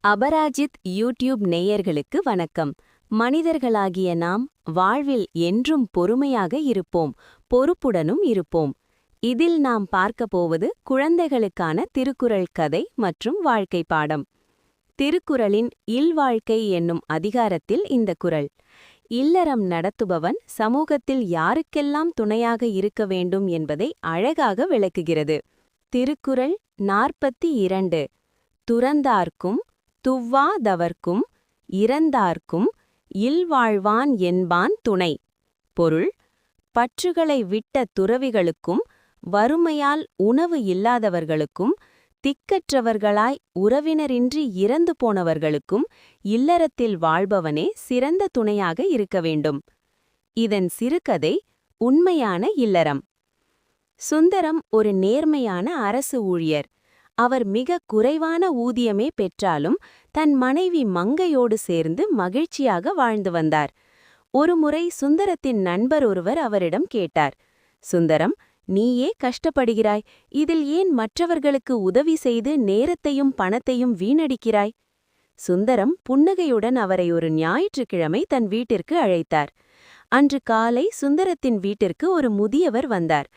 Aparajith YouTube நேயர்களுக்கு வணக்கம். மனிதர்களாகிய நாம் வாழ்வில் என்றும் பொறுமையாக இருப்போம், பொறுப்புடனும் இருப்போம். இதில் நாம் பார்க்கப் போவது குழந்தைகளுக்கான திருக்குறள் கதை மற்றும் வாழ்க்கை பாடம். திருக்குறளின் இல்வாழ்க்கை என்னும் அதிகாரத்தில் இந்த குறள், இல்லறம் நடத்துபவன் சமூகத்தில் யாருக்கெல்லாம் துணையாக இருக்க வேண்டும் என்பதை அழகாக விளக்குகிறது. திருக்குறள் 42. துறந்தார்க்கும் துவ்வாதவர்க்கும் இறந்தார்க்கும் இல்வாழ்வான் என்பான் துணை. பொருள்: பற்றுகளை விட்ட துறவிகளுக்கும் வறுமையால் உணவு இல்லாதவர்களுக்கும் திக்கற்றவர்களாய் உறவினரின்றி இறந்து போனவர்களுக்கும் இல்லறத்தில் வாழ்பவனே சிறந்த துணையாக இருக்க வேண்டும். இதன் சிறுகதை உண்மையான இல்லறம். சுந்தரம் ஒரு நேர்மையான அரசு ஊழியர். அவர் மிக குறைவான ஊதியமே பெற்றாலும் தன் மனைவி மங்கையோடு சேர்ந்து மகிழ்ச்சியாக வாழ்ந்து வந்தார். ஒருமுறை சுந்தரத்தின் நண்பர் ஒருவர் அவரிடம் கேட்டார், சுந்தரம், நீயே கஷ்டப்படுகிறாய், இதில் ஏன் மற்றவர்களுக்கு உதவி செய்து நேரத்தையும் பணத்தையும் வீணடிக்கிறாய்? சுந்தரம் புன்னகையுடன் அவரை ஒரு ஞாயிற்றுக்கிழமை தன் வீட்டிற்கு அழைத்தார். அன்று காலை சுந்தரத்தின் வீட்டிற்கு ஒரு முதியவர் வந்தார்.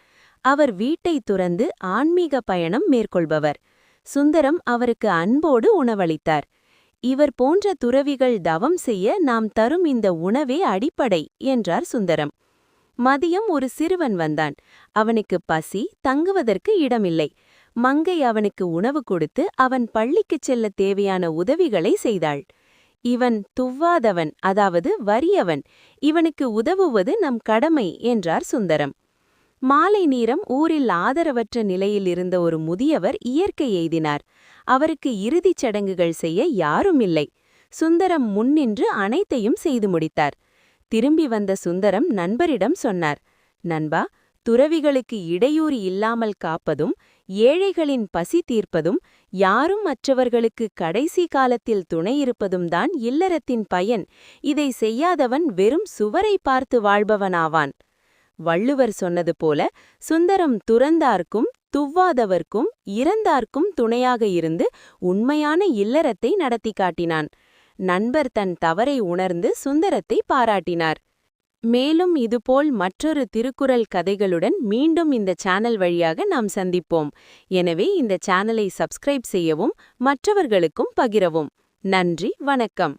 அவர் வீட்டை துறந்து ஆன்மீக பயணம் மேற்கொள்பவர். சுந்தரம் அவருக்கு அன்போடு உணவளித்தார். இவர் போன்ற துறவிகள் தவம் செய்ய நாம் தரும் இந்த உணவே அடிப்படை என்றார் சுந்தரம். மதியம் ஒரு சிறுவன் வந்தான். அவனுக்கு பசி, தங்குவதற்கு இடமில்லை. மங்கை அவனுக்கு உணவு கொடுத்து அவன் பள்ளிக்குச் செல்ல தேவையான உதவிகளை செய்தாள். இவன் துவ்வாதவன், அதாவது வறியவன். இவனுக்கு உதவுவது நம் கடமை என்றார் சுந்தரம். மாலை நேரம் ஊரில் ஆதரவற்ற நிலையில் இருந்த ஒரு முதியவர் இயற்கை எய்தினார். அவருக்கு இறுதிச் சடங்குகள் செய்ய யாரும் இல்லை. சுந்தரம் முன்னின்று அனைத்தையும் செய்து முடித்தார். திரும்பி வந்த சுந்தரம் நண்பரிடம் சொன்னார், நண்பா, துறவிகளுக்கு இடையூறு இல்லாமல் காப்பதும் ஏழைகளின் பசி தீர்ப்பதும் யாரும் மற்றவர்களுக்கு கடைசி காலத்தில் துணையிருப்பதும் தான் இல்லறத்தின் பயன். இதை செய்யாதவன் வெறும் சுவரை பார்த்து வாழ்பவனாவான். வள்ளுவர் சொன்னது போல சுந்தரம் துறந்தார்க்கும் துவ்வாதவர்க்கும் இறந்தார்க்கும் துணையாக இருந்து உண்மையான இல்லறத்தை நடத்தி காட்டினான். நண்பர் தன் தவறை உணர்ந்து சுந்தரத்தை பாராட்டினார். மேலும் இதுபோல் மற்றொரு திருக்குறள் கதைகளுடன் மீண்டும் இந்த சேனல் வழியாக நாம் சந்திப்போம். எனவே இந்த சேனலை சப்ஸ்கிரைப் செய்யவும் மற்றவர்களுக்கும் பகிரவும். நன்றி, வணக்கம்.